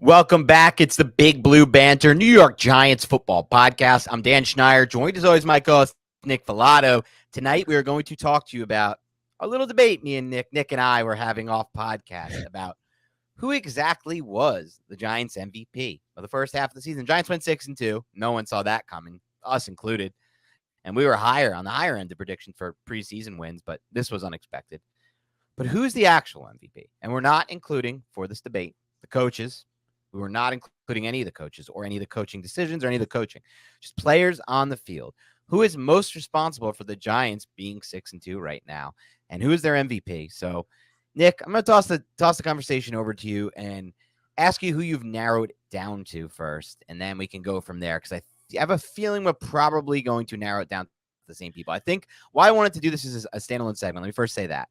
Welcome back. It's the Big Blue Banter New York Giants football podcast. I'm Dan Schneider, joined as always my co-host Nick Filato. Tonight we are going to talk to you about a little debate me and Nick and I were having off podcast about who exactly was the Giants MVP of the first half of the season. Giants went 6-2. No one saw that coming, us included. And we were on the higher end of prediction for preseason wins, but this was unexpected. But who's the actual MVP? And we're not including, for this debate, the coaches. We were not including any of the coaches or any of the coaching decisions or any of the coaching, just players on the field. Who is most responsible for the Giants being 6-2 right now, and who is their MVP? So, Nick, I'm going to toss the conversation over to you and ask you who you've narrowed down to first, and then we can go from there because I have a feeling we're probably going to narrow it down to the same people. I think why I wanted to do this is a standalone segment. Let me first say that.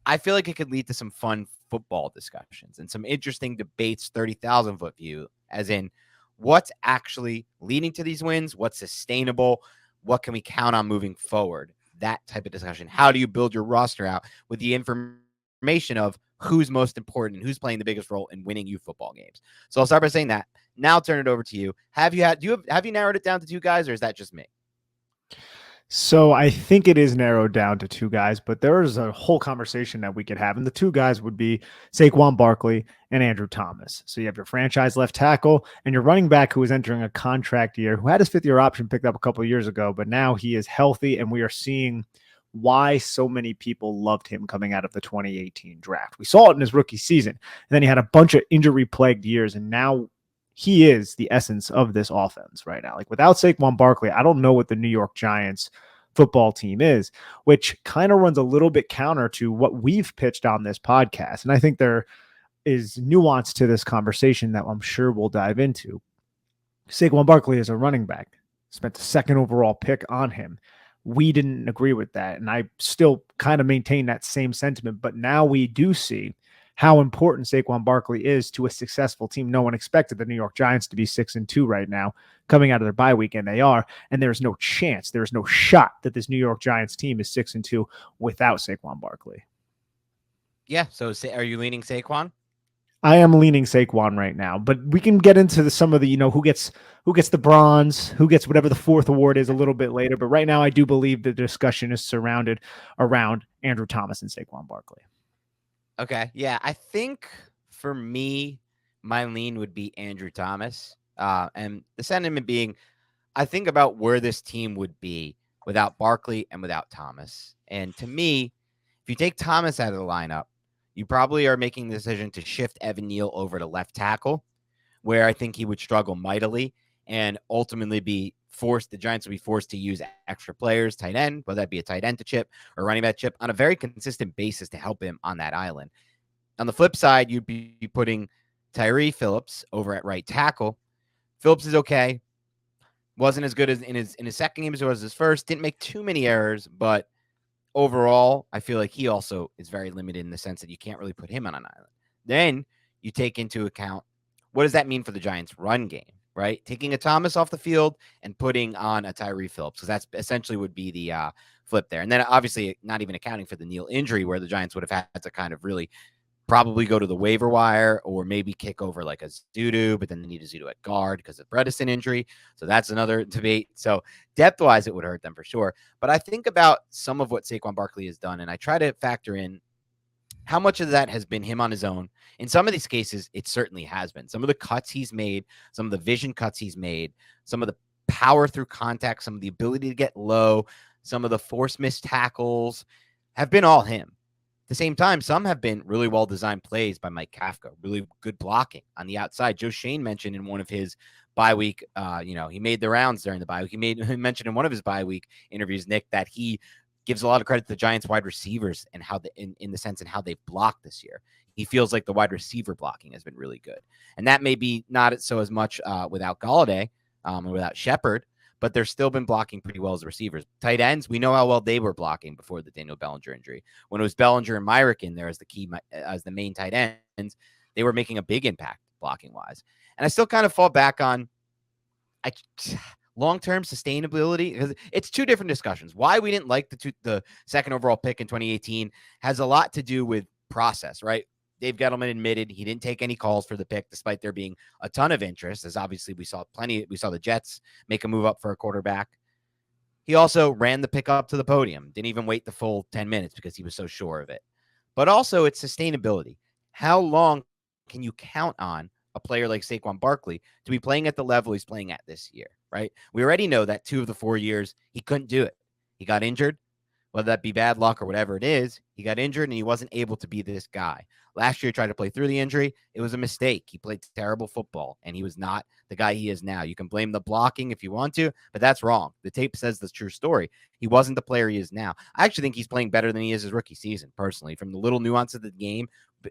I feel like it could lead to some fun football discussions and some interesting debates, 30,000-foot view, as in what's actually leading to these wins, what's sustainable, what can we count on moving forward, that type of discussion. How do you build your roster out with the information of who's most important and who's playing the biggest role in winning you football games? So I'll start by saying that. Now I'll turn it over to you. Have you narrowed it down to two guys, or is that just me? So I think it is narrowed down to two guys, but there is a whole conversation that we could have. And the two guys would be Saquon Barkley and Andrew Thomas. So you have your franchise left tackle and your running back who is entering a contract year, who had his fifth-year option picked up a couple of years ago, but now he is healthy, and we are seeing why so many people loved him coming out of the 2018 draft. We saw it in his rookie season, and then he had a bunch of injury-plagued years, and now he is the essence of this offense right now. Like, without Saquon Barkley, I don't know what the New York Giants football team is, which kind of runs a little bit counter to what we've pitched on this podcast. And I think there is nuance to this conversation that I'm sure we'll dive into. Saquon Barkley is a running back, spent the second overall pick on him. We didn't agree with that, and I still kind of maintain that same sentiment, but now we do see how important Saquon Barkley is to a successful team. No one expected the New York Giants to be 6-2 right now, coming out of their bye week, and they are. And there's no chance, there's no shot that this New York Giants team is 6-2 without Saquon Barkley. Yeah. So are you leaning Saquon? I am leaning Saquon right now, but we can get into some of the, who gets the bronze, who gets whatever the fourth award is a little bit later. But right now, I do believe the discussion is surrounded around Andrew Thomas and Saquon Barkley. Okay. Yeah. I think for me, my lean would be Andrew Thomas. And the sentiment being, I think about where this team would be without Barkley and without Thomas. And to me, if you take Thomas out of the lineup, you probably are making the decision to shift Evan Neal over to left tackle, where I think he would struggle mightily and ultimately the Giants would be forced to use extra players, tight end, whether that be a tight end to chip or running back chip, on a very consistent basis to help him on that island. On the flip side, you'd be putting Tyree Phillips over at right tackle. Phillips is okay. Wasn't as good as in his second game as it was his first. Didn't make too many errors, but overall, I feel like he also is very limited in the sense that you can't really put him on an island. Then you take into account, what does that mean for the Giants' run game, right? Taking a Thomas off the field and putting on a Tyree Phillips, because that's essentially would be the flip there. And then obviously not even accounting for the Neal injury, where the Giants would have had to kind of really probably go to the waiver wire or maybe kick over like a Zudu, but then they need a Zudu at guard because of Bredesen injury. So that's another debate. So depth-wise, it would hurt them for sure. But I think about some of what Saquon Barkley has done, and I try to factor in how much of that has been him on his own. In some of these cases, it certainly has been. Some of the cuts he's made, some of the vision cuts he's made, some of the power through contact, some of the ability to get low, some of the force missed tackles have been all him. At the same time, some have been really well-designed plays by Mike Kafka, really good blocking on the outside. Joe Shane mentioned in one of his bye week, he made the rounds during the bye week. He mentioned in one of his bye week interviews, Nick, that he gives a lot of credit to the Giants wide receivers and how in the sense and how they've blocked this year. He feels like the wide receiver blocking has been really good. And that may be not so as much without Golladay or without Shepard, but they've still been blocking pretty well as receivers. Tight ends, we know how well they were blocking before the Daniel Bellinger injury. When it was Bellinger and Myrick in there as the main tight ends, they were making a big impact blocking wise. And I still kind of fall back on long-term sustainability, because it's two different discussions. Why we didn't like the second overall pick in 2018 has a lot to do with process, right? Dave Gettleman admitted he didn't take any calls for the pick, despite there being a ton of interest, as obviously we saw the Jets make a move up for a quarterback. He also ran the pick up to the podium, didn't even wait the full 10 minutes because he was so sure of it. But also it's sustainability. How long can you count on a player like Saquon Barkley to be playing at the level he's playing at this year, right? We already know that 2 of the 4 years he couldn't do it. He got injured, whether that be bad luck or whatever it is. He got injured and he wasn't able to be this guy. Last year, he tried to play through the injury. It was a mistake. He played terrible football, and he was not the guy he is now. You can blame the blocking if you want to, but that's wrong. The tape says the true story. He wasn't the player he is now. I actually think he's playing better than he is his rookie season, personally, from the little nuance of the game.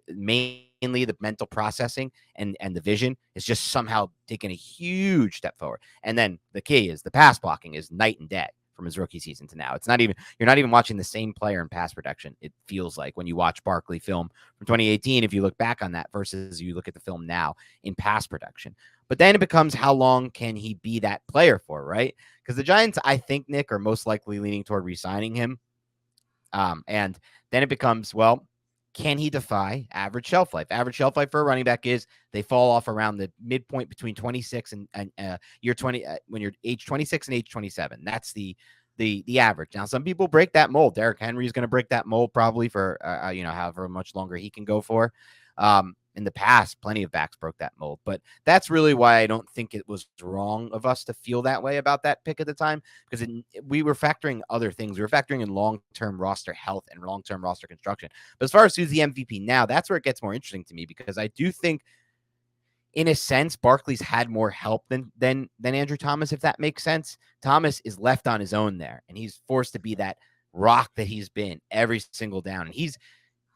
Mainly the mental processing and the vision is just somehow taking a huge step forward. And then the key is the pass blocking is night and day from his rookie season to now. You're not even watching the same player in pass protection. It feels like when you watch Barkley film from 2018, if you look back on that versus you look at the film now in pass protection. But then it becomes how long can he be that player for, right? Because the Giants, I think, Nick, are most likely leaning toward re-signing him. And then it becomes, well, can he defy average shelf life? Average shelf life for a running back is they fall off around the midpoint between 26 and year 20 when you're age 26 and age 27. That's the average. Now, some people break that mold. Derrick Henry is going to break that mold probably for however much longer he can go for. In the past, plenty of backs broke that mold, but that's really why I don't think it was wrong of us to feel that way about that pick at the time, because we were factoring other things. We were factoring in long-term roster health and long-term roster construction. But as far as who's the MVP now, that's where it gets more interesting to me, because I do think, in a sense, Barkley's had more help than Andrew Thomas, if that makes sense. Thomas is left on his own there, and he's forced to be that rock that he's been every single down. And he's,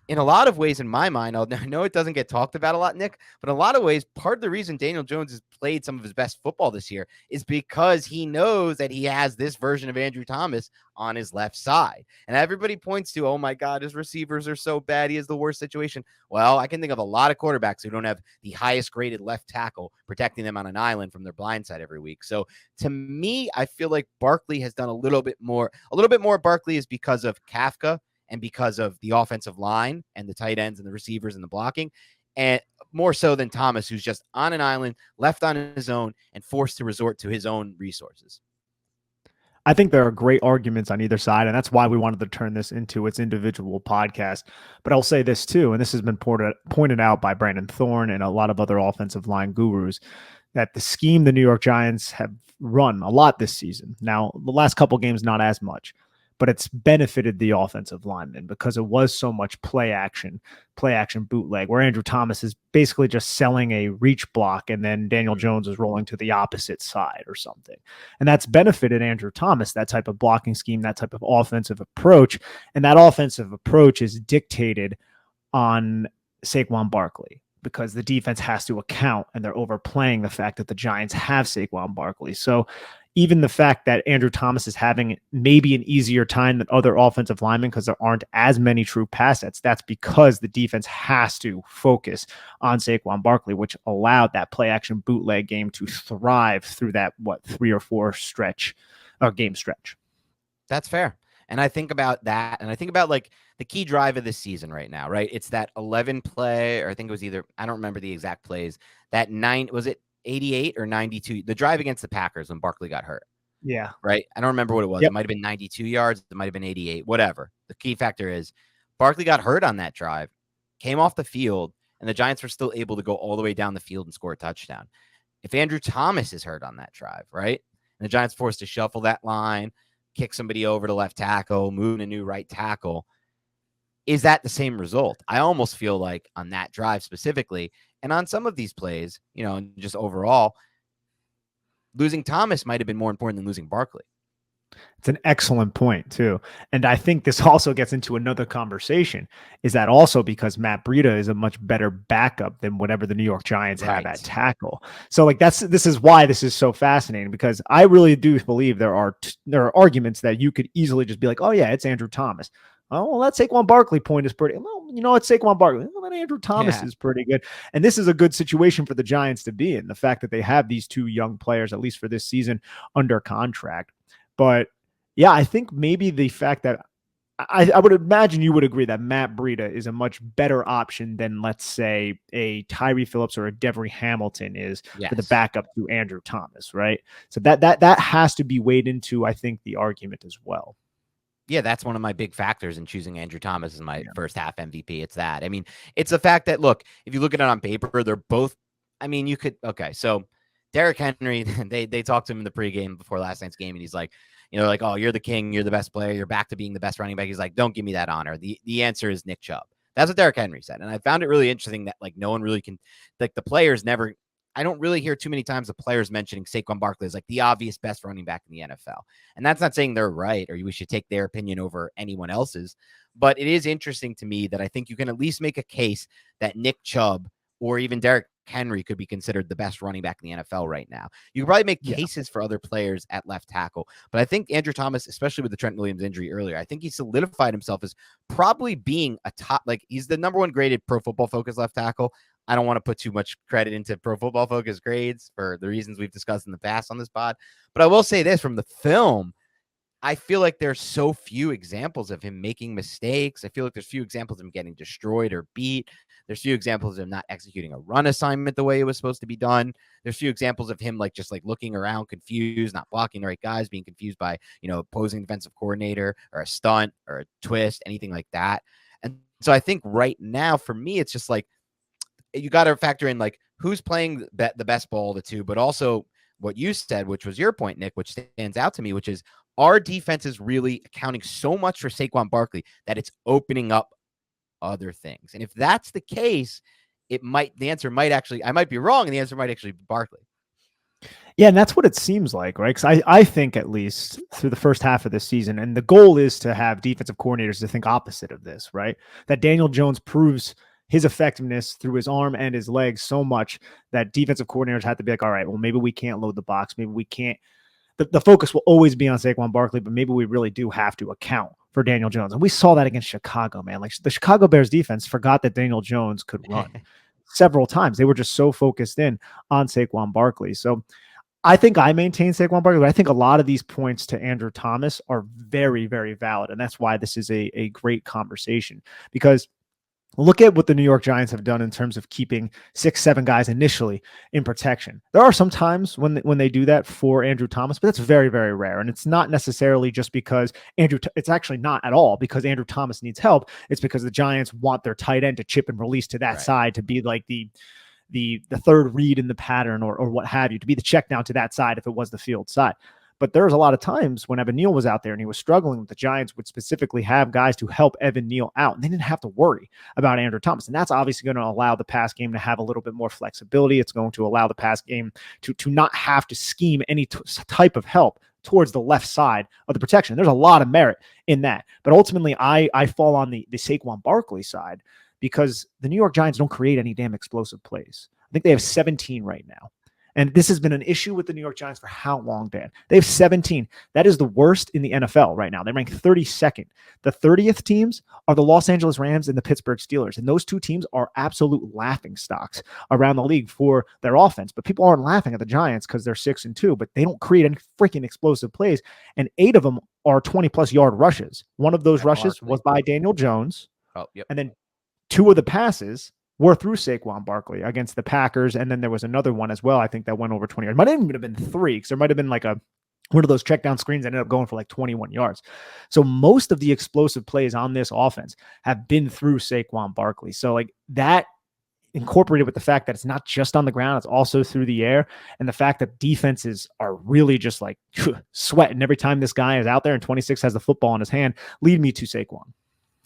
in a lot of ways, in my mind, I know it doesn't get talked about a lot, Nick, but in a lot of ways, part of the reason Daniel Jones has played some of his best football this year is because he knows that he has this version of Andrew Thomas on his left side. And everybody points to, oh my God, his receivers are so bad. He has the worst situation. Well, I can think of a lot of quarterbacks who don't have the highest graded left tackle protecting them on an island from their blind side every week. So to me, I feel like Barkley has done a little bit more. Barkley is because of Kafka and because of the offensive line and the tight ends and the receivers and the blocking, and more so than Thomas, who's just on an island, left on his own, and forced to resort to his own resources. I think there are great arguments on either side, and that's why we wanted to turn this into its individual podcast. But I'll say this too, and this has been pointed out by Brandon Thorne and a lot of other offensive line gurus, that the scheme the New York Giants have run a lot this season. Now, the last couple games, not as much, but it's benefited the offensive linemen because it was so much play action bootleg, where Andrew Thomas is basically just selling a reach block and then Daniel Jones is rolling to the opposite side or something. And that's benefited Andrew Thomas, that type of blocking scheme, that type of offensive approach. And that offensive approach is dictated on Saquon Barkley, because the defense has to account, and they're overplaying the fact that the Giants have Saquon Barkley. So even the fact that Andrew Thomas is having maybe an easier time than other offensive linemen because there aren't as many true pass sets, that's because the defense has to focus on Saquon Barkley, which allowed that play action bootleg game to thrive through that, 3 or 4 game stretch. That's fair. And I think about that, and I think about like the key drive of this season right now, right? It's that 11 play, or I think it was I don't remember the exact plays, that 88 or 92, the drive against the Packers when Barkley got hurt. Yeah. Right. I don't remember what it was. Yep. It might have been 92 yards. It might have been 88, whatever. The key factor is Barkley got hurt on that drive, came off the field, and the Giants were still able to go all the way down the field and score a touchdown. If Andrew Thomas is hurt on that drive, right, and the Giants forced to shuffle that line, kick somebody over to left tackle, move a new right tackle, is that the same result? I almost feel like on that drive specifically, and on some of these plays, and just overall, losing Thomas might have been more important than losing Barkley. It's an excellent point too. And I think this also gets into another conversation. Is that also because Matt Breida is a much better backup than whatever the New York Giants have at tackle? So like this is why this is so fascinating, because I really do believe there are arguments that you could easily just be like, oh yeah, it's Andrew Thomas. Oh, well, that Saquon Barkley point is pretty. Well, it's Saquon Barkley. Well, then Andrew Thomas is pretty good. And this is a good situation for the Giants to be in. The fact that they have these 2 young players, at least for this season, under contract. But yeah, I think maybe the fact that I would imagine you would agree that Matt Breida is a much better option than, let's say, a Tyree Phillips or a Devery Hamilton is for the Yes. backup to Andrew Thomas, right? So that has to be weighed into, I think, the argument as well. Yeah, that's one of my big factors in choosing Andrew Thomas as my Yeah. first half MVP. It's that. I mean, it's the fact that, look, if you look at it on paper, they're both. I mean, you could. Okay, so Derrick Henry, they talked to him in the pregame before last night's game, and he's like, like, oh, you're the king, you're the best player, you're back to being the best running back. He's like, don't give me that honor. The answer is Nick Chubb. That's what Derrick Henry said, and I found it really interesting that like no one really can, like the players never. I don't really hear too many times the players mentioning Saquon Barkley as like the obvious best running back in the NFL. And that's not saying they're right or we should take their opinion over anyone else's. But it is interesting to me that I think you can at least make a case that Nick Chubb or even Derrick Henry could be considered the best running back in the NFL right now. You could probably make Yeah. cases for other players at left tackle. But I think Andrew Thomas, especially with the Trent Williams injury earlier, I think he solidified himself as probably being a top, like he's the number one graded Pro Football Focus left tackle. I don't want to put too much credit into Pro Football Focus grades for the reasons we've discussed in the past on this pod. But I will say this from the film, I feel like there's so few examples of him making mistakes. I feel like there's few examples of him getting destroyed or beat. There's few examples of him not executing a run assignment the way it was supposed to be done. There's few examples of him like just like looking around confused, not blocking the right guys, being confused by, opposing defensive coordinator or a stunt or a twist, anything like that. And so I think right now for me, it's just like you got to factor in like who's playing the best ball of the two, but also what you said, which was your point, Nick, which stands out to me, which is our defense is really accounting so much for Saquon Barkley that it's opening up other things. And if that's the case, the answer might actually, I might be wrong, and the answer might actually be Barkley. Yeah, and that's what it seems like, right? Because I think at least through the first half of this season, and the goal is to have defensive coordinators to think opposite of this, right? That Daniel Jones proves his effectiveness through his arm and his legs so much that defensive coordinators have to be like, all right, well, maybe we can't load the box. Maybe we can't. The focus will always be on Saquon Barkley, but maybe we really do have to account for Daniel Jones. And we saw that against Chicago, man. Like the Chicago Bears defense forgot that Daniel Jones could run several times. They were just so focused in on Saquon Barkley. So I think I maintain Saquon Barkley, but I think a lot of these points to Andrew Thomas are very, very valid. And that's why this is a great conversation, because look at what the New York Giants have done in terms of keeping 6-7 guys initially in protection. There are some times when they do that for Andrew Thomas, but that's very, very rare. And it's not necessarily just because it's actually not at all because Andrew Thomas needs help. It's because the Giants want their tight end to chip and release to that side to be like the third read in the pattern or what have you, to be the check down to that side if it was the field side. But there was a lot of times when Evan Neal was out there and he was struggling, the Giants would specifically have guys to help Evan Neal out. And they didn't have to worry about Andrew Thomas. And that's obviously going to allow the pass game to have a little bit more flexibility. It's going to allow the pass game to not have to scheme any type of help towards the left side of the protection. There's a lot of merit in that. But ultimately, I fall on the Saquon Barkley side because the New York Giants don't create any damn explosive plays. I think they have 17 right now. And this has been an issue with the New York Giants for how long, Dan? They have 17. That is the worst in the NFL right now. They rank 32nd. The 30th teams are the Los Angeles Rams and the Pittsburgh Steelers. And those two teams are absolute laughing stocks around the league for their offense. But people aren't laughing at the Giants because they're 6-2, but they don't create any freaking explosive plays. And 8 of them are 20-plus yard rushes. One of those rushes was by Daniel Jones. Oh, yep. And then 2 of the passes were through Saquon Barkley against the Packers. And then there was another one as well, I think, that went over 20 yards. Might even have been 3 because there might have been like one of those check down screens that ended up going for like 21 yards. So most of the explosive plays on this offense have been through Saquon Barkley. So like that incorporated with the fact that it's not just on the ground, it's also through the air. And the fact that defenses are really just like sweating every time this guy is out there and 26 has the football in his hand, lead me to Saquon.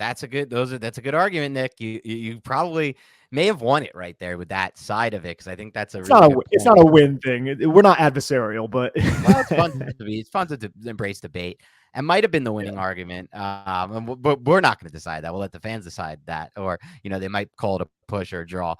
That's a good argument, Nick. You probably may have won it right there with that side of it because I think that's it's not a win thing. We're not adversarial, but well, it's fun to be. It's fun to embrace debate. And might have been the winning argument, but we're not going to decide that. We'll let the fans decide that, or they might call it a push or a draw.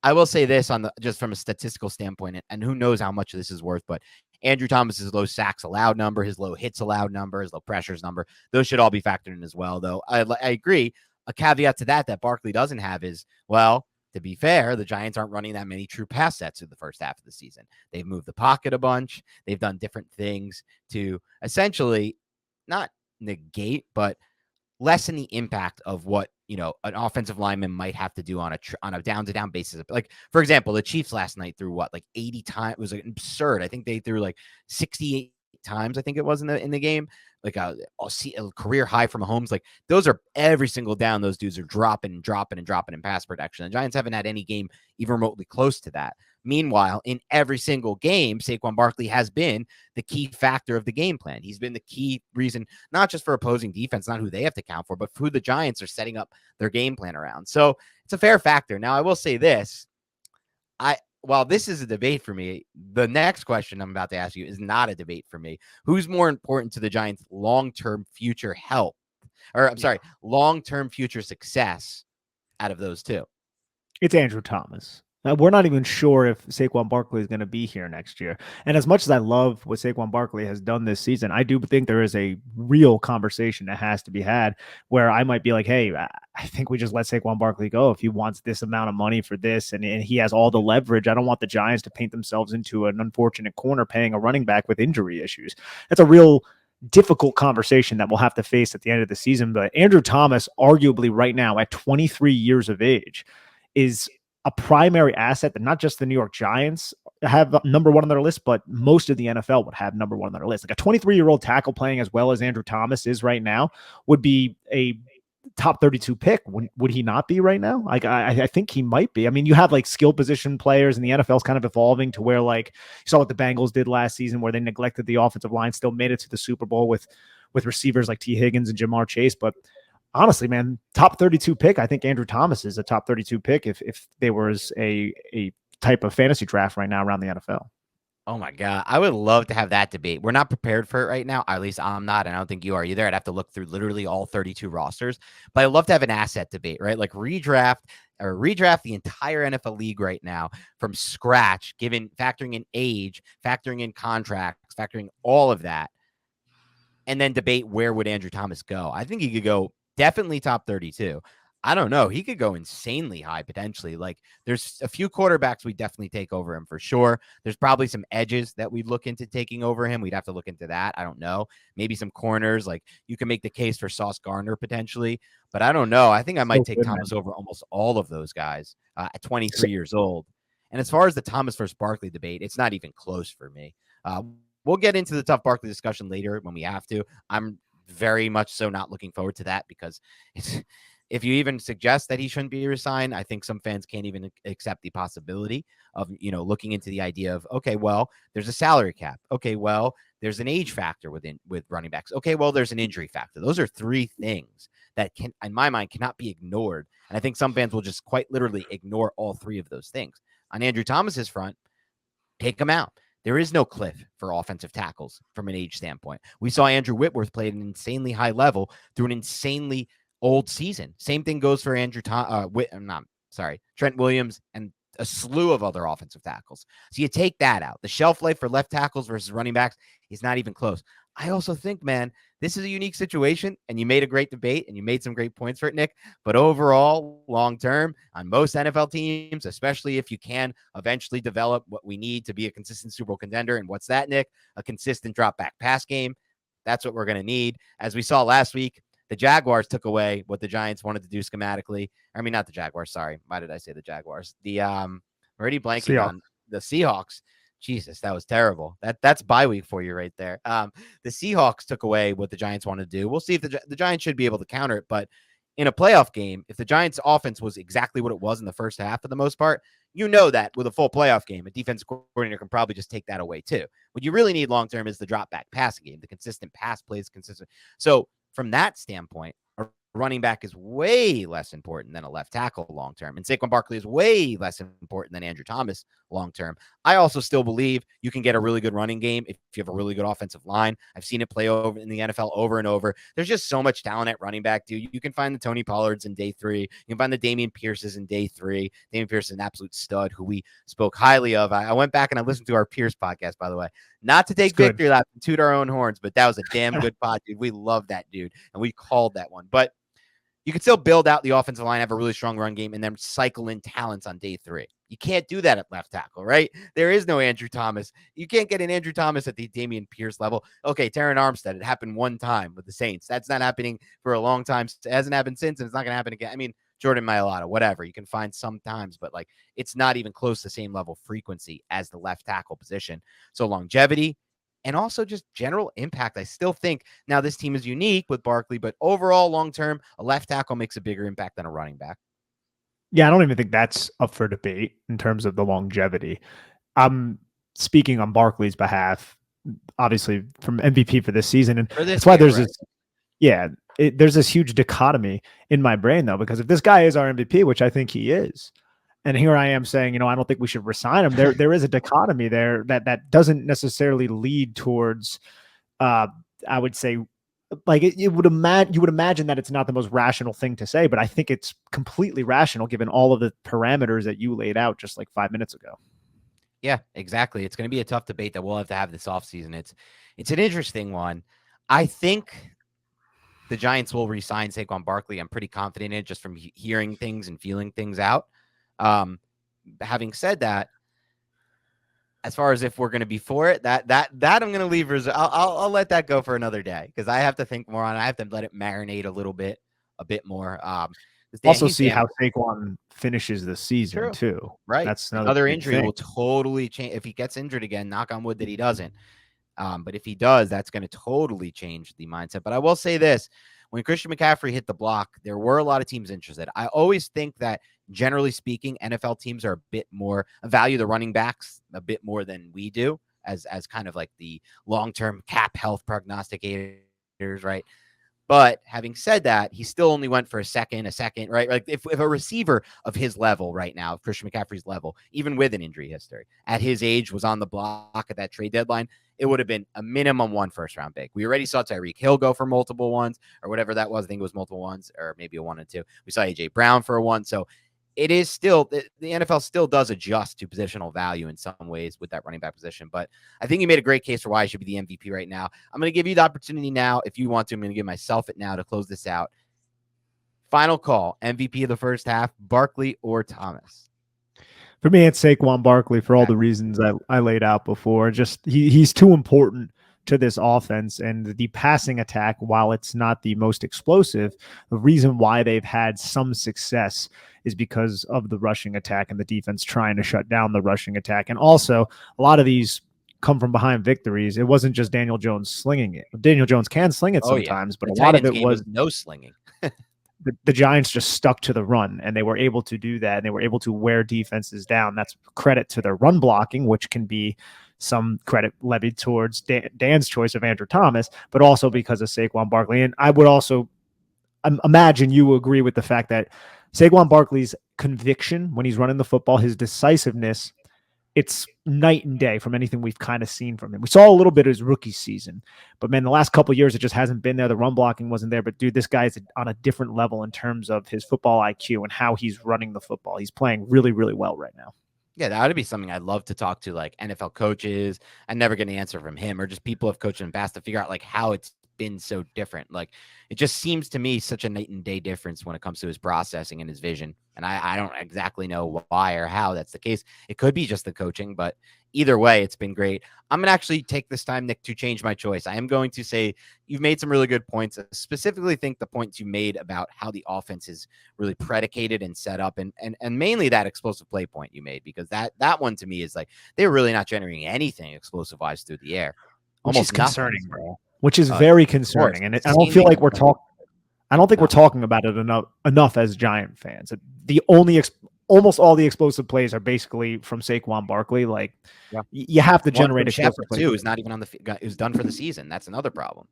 I will say this just from a statistical standpoint, and who knows how much this is worth, but Andrew Thomas's low sacks allowed number, his low hits allowed number, his low pressures number, those should all be factored in as well. Though I agree, a caveat to that Barkley doesn't have is, well, to be fair, the Giants aren't running that many true pass sets through the first half of the season. They've moved the pocket a bunch. They've done different things to essentially not negate, but lessen the impact of what an offensive lineman might have to do on a down to down basis. Like for example, the Chiefs last night threw what, like 80 times. It was like absurd. I think they threw like 68 times. I think it was in the game. Like a career high from Mahomes. Like those are every single down. Those dudes are dropping and dropping and dropping in pass protection. The Giants haven't had any game even remotely close to that. Meanwhile, in every single game, Saquon Barkley has been the key factor of the game plan. He's been the key reason, not just for opposing defense, not who they have to count for, but who the Giants are setting up their game plan around. So it's a fair factor. Now, I will say this. While this is a debate for me, the next question I'm about to ask you is not a debate for me. Who's more important to the Giants' long-term future health? Or I'm sorry, long-term future success out of those two? It's Andrew Thomas. We're not even sure if Saquon Barkley is going to be here next year. And as much as I love what Saquon Barkley has done this season, I do think there is a real conversation that has to be had where I might be like, hey, I think we just let Saquon Barkley go if he wants this amount of money for this and he has all the leverage. I don't want the Giants to paint themselves into an unfortunate corner paying a running back with injury issues. That's a real difficult conversation that we'll have to face at the end of the season. But Andrew Thomas, arguably right now at 23 years of age, is a primary asset that not just the New York Giants have number one on their list, but most of the NFL would have number one on their list. Like a 23-year-old tackle playing as well as Andrew Thomas is right now would be a top 32 pick. Would he not be right now? Like, I think he might be. I mean, you have like skill position players and the NFL is kind of evolving to where like you saw what the Bengals did last season where they neglected the offensive line, still made it to the Super Bowl with receivers like T. Higgins and Jamar Chase. But honestly, man, top 32 pick. I think Andrew Thomas is a top 32 pick if there was a type of fantasy draft right now around the NFL. Oh my God. I would love to have that debate. We're not prepared for it right now. At least I'm not, and I don't think you are either. I'd have to look through literally all 32 rosters. But I'd love to have an asset debate, right? Like redraft the entire NFL league right now from scratch, factoring in age, factoring in contracts, factoring all of that, and then debate where would Andrew Thomas go. I think he could go definitely top 32. I don't know. He could go insanely high potentially. Like there's a few quarterbacks we definitely take over him for sure. There's probably some edges that we'd look into taking over him. We'd have to look into that. I don't know. Maybe some corners. Like you can make the case for Sauce Gardner potentially, but I don't know. I think I might take Thomas over almost all of those guys at 23 years old. And as far as the Thomas versus Barkley debate, it's not even close for me. We'll get into the tough Barkley discussion later when we have to. I'm very much so not looking forward to that because if you even suggest that he shouldn't be resigned, I think some fans can't even accept the possibility of, looking into the idea of, okay, well, there's a salary cap. Okay, well, there's an age factor with running backs. Okay, well, there's an injury factor. Those are three things that can, in my mind, cannot be ignored. And I think some fans will just quite literally ignore all three of those things. On Andrew Thomas's front, take him out. There is no cliff for offensive tackles from an age standpoint. We saw Andrew Whitworth play at an insanely high level through an insanely old season. Same thing goes for Trent Williams and a slew of other offensive tackles. So you take that out. The shelf life for left tackles versus running backs is not even close. I also think, man, this is a unique situation, and you made a great debate, and you made some great points for it, Nick. But overall, long-term, on most NFL teams, especially if you can eventually develop what we need to be a consistent Super Bowl contender, and what's that, Nick? A consistent drop-back pass game. That's what we're going to need. As we saw last week, the Jaguars took away what the Giants wanted to do schematically. I mean, not the Jaguars. Sorry. Why did I say the Jaguars? Already blanking on the Seahawks. Jesus, that was terrible. That's bye week for you right there. The Seahawks took away what the Giants wanted to do. We'll see if the Giants should be able to counter it. But in a playoff game, if the Giants' offense was exactly what it was in the first half for the most part, that with a full playoff game, a defense coordinator can probably just take that away too. What you really need long-term is the drop-back passing game, the consistent pass plays, consistent. So from that standpoint, a running back is way less important than a left tackle long-term. And Saquon Barkley is way less important than Andrew Thomas long-term. I also still believe you can get a really good running game if you have a really good offensive line. I've seen it play over in the NFL over and over. There's just so much talent at running back, dude. You can find the Tony Pollards in day 3. You can find the Dameon Pierces in day 3. Dameon Pierce is an absolute stud who we spoke highly of. I went back and I listened to our Pierce podcast, by the way. Not to take victory lap and toot our own horns, but that was a damn good pod, dude. We love that dude, and we called that one. But you can still build out the offensive line, have a really strong run game, and then cycle in talents on day 3. You can't do that at left tackle, right? There is no Andrew Thomas. You can't get an Andrew Thomas at the Damian Pierce level. Okay, Terran Armstead, it happened one time with the Saints. That's not happening for a long time. It hasn't happened since, and it's not going to happen again. I mean, Jordan Mailata, whatever. You can find sometimes, but like it's not even close to the same level of frequency as the left tackle position. So longevity and also just general impact. I still think now this team is unique with Barkley, but overall, long term, a left tackle makes a bigger impact than a running back. Yeah, I don't even think that's up for debate in terms of the longevity. I'm speaking on Barkley's behalf, obviously from MVP for this season, and For this that's why year, there's right? this. Yeah, there's this huge dichotomy in my brain though, because if this guy is our MVP, which I think he is, and here I am saying, I don't think we should resign him. There is a dichotomy there that doesn't necessarily lead towards, I would say, like you would imagine that it's not the most rational thing to say, but I think it's completely rational given all of the parameters that you laid out just like 5 minutes ago. Yeah, exactly. It's going to be a tough debate that we'll have to have this offseason. It's an interesting one. I think the Giants will re-sign Saquon Barkley. I'm pretty confident in it just from hearing things and feeling things out. Having said that, as far as if we're going to be for it, that I'm going to leave. I'll let that go for another day because I have to think more on it. I have to let it marinate a bit more. Also see how Saquon finishes the season true. too. Right. That's Another big injury thing. will totally change. If he gets injured again, knock on wood that he doesn't. But if he does, that's going to totally change the mindset. But I will say this. When Christian McCaffrey hit the block, there were a lot of teams interested. I always think that, generally speaking, NFL teams are a bit more value the running backs a bit more than we do as kind of like the long-term cap health prognosticators, right? But having said that, he still only went for a second, right? Like if a receiver of his level right now, Christian McCaffrey's level, even with an injury history, at his age was on the block at that trade deadline, it would have been a minimum 1 first-round pick. We already saw Tyreek Hill go for multiple ones or whatever that was. I think it was multiple ones or maybe a 1 and 2. We saw A.J. Brown for a 1. So it is still the NFL still does adjust to positional value in some ways with that running back position. But I think you made a great case for why he should be the MVP right now. I'm going to give you the opportunity now. If you want to, I'm going to give myself it now to close this out. Final call, MVP of the first half, Barkley or Thomas? For me, it's Saquon Barkley for all the reasons I laid out before. Just he's too important to this offense, and the passing attack, while it's not the most explosive, the reason why they've had some success is because of the rushing attack and the defense trying to shut down the rushing attack. And also, a lot of these come from behind victories. It wasn't just Daniel Jones slinging it. Daniel Jones can sling it sometimes, but a lot of it was no slinging. The Giants just stuck to the run, and they were able to do that, and they were able to wear defenses down. That's credit to their run blocking, which can be some credit levied towards Dan's choice of Andrew Thomas, but also because of Saquon Barkley. And I would also imagine you agree with the fact that Saquon Barkley's conviction when he's running the football, his decisiveness, it's night and day from anything we've kind of seen from him. We saw a little bit of his rookie season, but man, the last couple of years, it just hasn't been there. The run blocking wasn't there, but dude, this guy is on a different level in terms of his football IQ and how he's running the football. He's playing really, really well right now. Yeah, that would be something I'd love to talk to like NFL coaches. I never get an answer from him or just people have coached in the past to figure out like how it's been so different. Like it just seems to me such a night and day difference when it comes to his processing and his vision. And I don't exactly know why or how that's the case. It could be just the coaching, but either way, it's been great. I'm going to actually take this time, Nick, to change my choice. I am going to say you've made some really good points. I specifically think the points you made about how the offense is really predicated and set up and mainly that explosive play point you made, because that one to me is like they're really not generating anything explosive wise through the air. Almost concerning, nothing. bro. Which is very concerning. And I don't feel like we're talking. I don't think we're talking about it enough as Giant fans. The only almost all the explosive plays are basically from Saquon Barkley. Like you have to generate explosive plays. Too is not even on the is done for the season. That's another problem.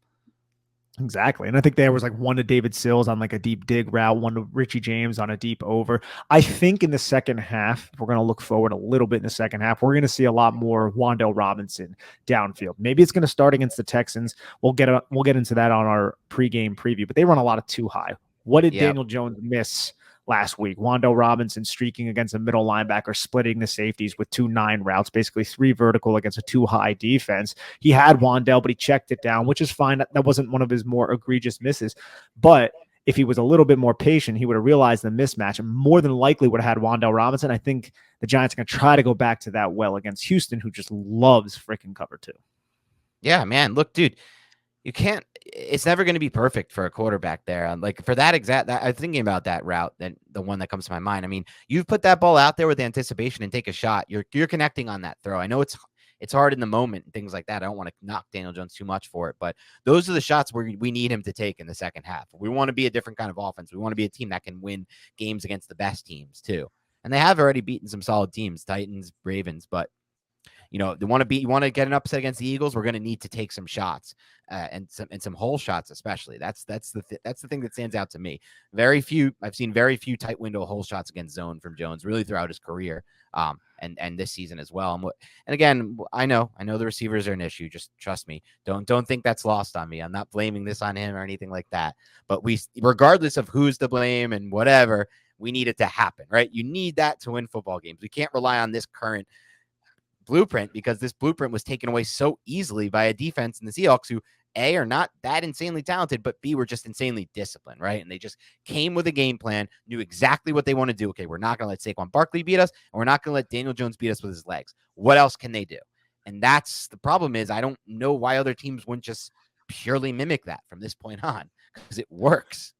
Exactly. And I think there was like one to David Sills on like a deep dig route, one to Richie James on a deep over. I think in the second half, if we're going to look forward a little bit in the second half, we're going to see a lot more Wan'Dale Robinson downfield. Maybe it's going to start against the Texans. We'll get into that on our pregame preview, but they run a lot of too high. What did Daniel Jones miss last week? Wan'Dale Robinson streaking against a middle linebacker, splitting the safeties with 2-9 routes, basically 3 vertical against a 2-high defense. He had Wan'Dale, but he checked it down, which is fine. That wasn't one of his more egregious misses. But if he was a little bit more patient, he would have realized the mismatch and more than likely would have had Wan'Dale Robinson. I think the Giants are going to try to go back to that well against Houston, who just loves freaking cover 2. Yeah, man. Look, dude, you can't. It's never going to be perfect for a quarterback there. Like for that exact, I was thinking about that route, that the one that comes to my mind. I mean, you've put that ball out there with anticipation and take a shot. You're connecting on that throw. I know it's hard in the moment and things like that. I don't want to knock Daniel Jones too much for it, but those are the shots where we need him to take in the second half. We want to be a different kind of offense. We want to be a team that can win games against the best teams too. And they have already beaten some solid teams, Titans, Ravens, but you want to get an upset against the Eagles. We're going to need to take some shots and some hole shots, especially. That's the thing that stands out to me. I've seen very few tight window hole shots against zone from Jones really throughout his career, and this season as well. And again, I know the receivers are an issue. Just trust me. Don't think that's lost on me. I'm not blaming this on him or anything like that. But regardless of who's to blame and whatever, we need it to happen, right? You need that to win football games. We can't rely on this current blueprint because this blueprint was taken away so easily by a defense in the Seahawks who A, are not that insanely talented, but B, were just insanely disciplined, right? And they just came with a game plan, knew exactly what they want to do. Okay, we're not going to let Saquon Barkley beat us, and we're not going to let Daniel Jones beat us with his legs. What else can they do? And that's the problem. Is I don't know why other teams wouldn't just purely mimic that from this point on, because it works.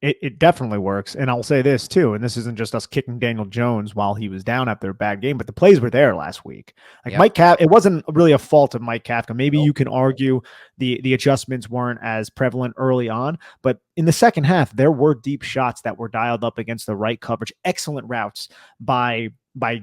It definitely works. And I'll say this too, and this isn't just us kicking Daniel Jones while he was down after a bad game, but the plays were there last week. Like Mike Kafka, it wasn't really a fault of Mike Kafka. Maybe you can argue the adjustments weren't as prevalent early on, but in the second half, there were deep shots that were dialed up against the right coverage, excellent routes by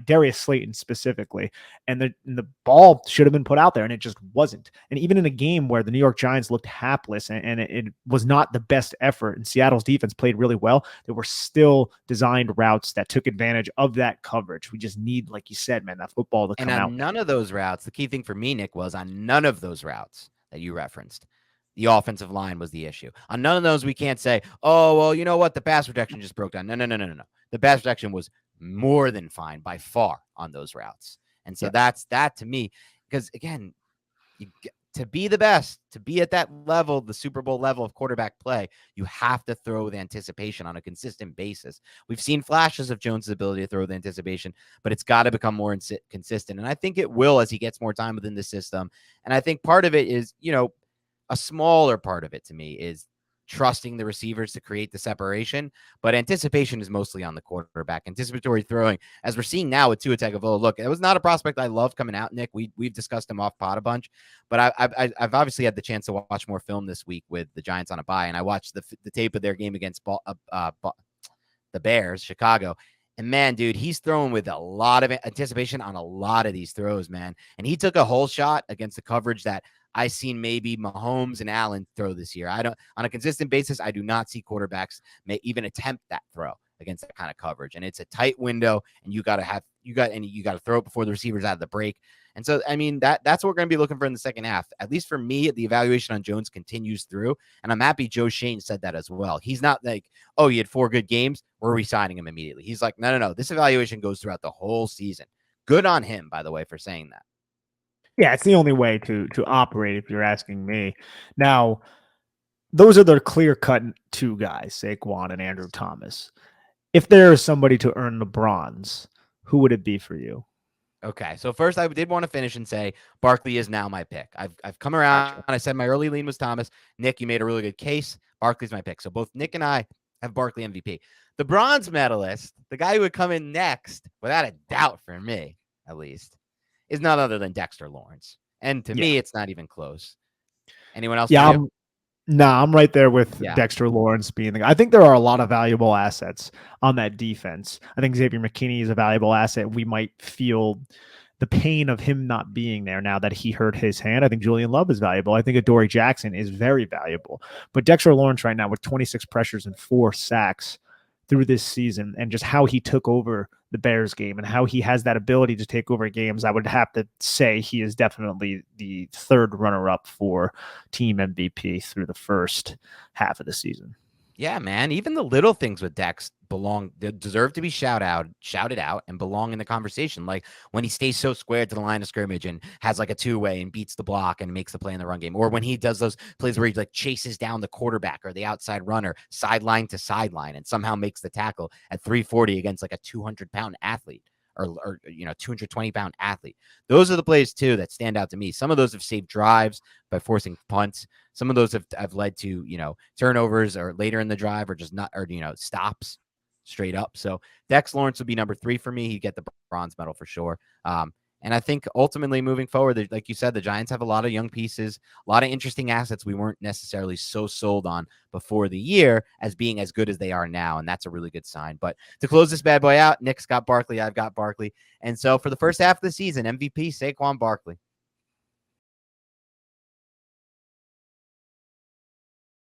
Darius Slayton specifically. And the ball should have been put out there, and it just wasn't. And even in a game where the New York Giants looked hapless and it was not the best effort, and Seattle's defense played really well, there were still designed routes that took advantage of that coverage. We just need, like you said, man, that football to come out. And on none of those routes, the key thing for me, Nick, was on none of those routes that you referenced, the offensive line was the issue. On none of those, we can't say, oh, well, you know what? The pass protection just broke down. No. The pass protection was more than fine by far on those routes. And so that's that to me, because again, to be the best, to be at that level, the Super Bowl level of quarterback play, you have to throw with anticipation on a consistent basis. We've seen flashes of Jones' ability to throw with anticipation, but it's got to become more consistent. And I think it will as he gets more time within the system. And I think part of it is, a smaller part of it to me is trusting the receivers to create the separation, but anticipation is mostly on the quarterback. Anticipatory throwing, as we're seeing now with Tua Tagovailoa. Look, it was not a prospect I love coming out, Nick. We've discussed him off pod a bunch, but I've obviously had the chance to watch more film this week with the Giants on a bye, and I watched the tape of their game against the Bears, Chicago. And man, dude, he's throwing with a lot of anticipation on a lot of these throws, man. And he took a whole shot against the coverage that I seen maybe Mahomes and Allen throw this year. On a consistent basis, I do not see quarterbacks may even attempt that throw against that kind of coverage. And it's a tight window, and you got to throw it before the receiver's out of the break. And so, I mean, that's what we're going to be looking for in the second half. At least for me, the evaluation on Jones continues through, and I'm happy Joe Shane said that as well. He's not like, oh, he had 4 good games, we're re-signing him immediately. He's like, no. This evaluation goes throughout the whole season. Good on him, by the way, for saying that. Yeah, it's the only way to operate, if you're asking me. Now, those are the clear-cut 2 guys, Saquon and Andrew Thomas. If there is somebody to earn the bronze, who would it be for you? Okay, so first I did want to finish and say Barkley is now my pick. I've come around. Gotcha. I said my early lean was Thomas. Nick, you made a really good case. Barkley's my pick. So both Nick and I have Barkley MVP. The bronze medalist, the guy who would come in next, without a doubt for me, at least, is none other than Dexter Lawrence. And to me, it's not even close. Anyone else? Yeah, I'm right there with Dexter Lawrence being the guy. I think there are a lot of valuable assets on that defense. I think Xavier McKinney is a valuable asset. We might feel the pain of him not being there now that he hurt his hand. I think Julian Love is valuable. I think Adoree Jackson is very valuable. But Dexter Lawrence right now with 26 pressures and 4 sacks through this season, and just how he took over the Bears game and how he has that ability to take over games, I would have to say he is definitely the 3rd runner-up for team MVP through the first half of the season. Yeah, man. Even the little things with Dex they deserve to be shouted out, and belong in the conversation. Like when he stays so squared to the line of scrimmage and has like a two-way and beats the block and makes the play in the run game, or when he does those plays where he like chases down the quarterback or the outside runner sideline to sideline and somehow makes the tackle at 340 against like a 200-pound athlete. Or 220-pound athlete. Those are the plays too that stand out to me. Some of those have saved drives by forcing punts. Some of those have led to, turnovers or later in the drive or just not, or, stops straight up. So Dex Lawrence would be number 3 for me. He'd get the bronze medal for sure. And I think ultimately moving forward, like you said, the Giants have a lot of young pieces, a lot of interesting assets we weren't necessarily so sold on before the year as being as good as they are now. And that's a really good sign. But to close this bad boy out, Nick's got Barkley, I've got Barkley. And so for the first half of the season, MVP Saquon Barkley.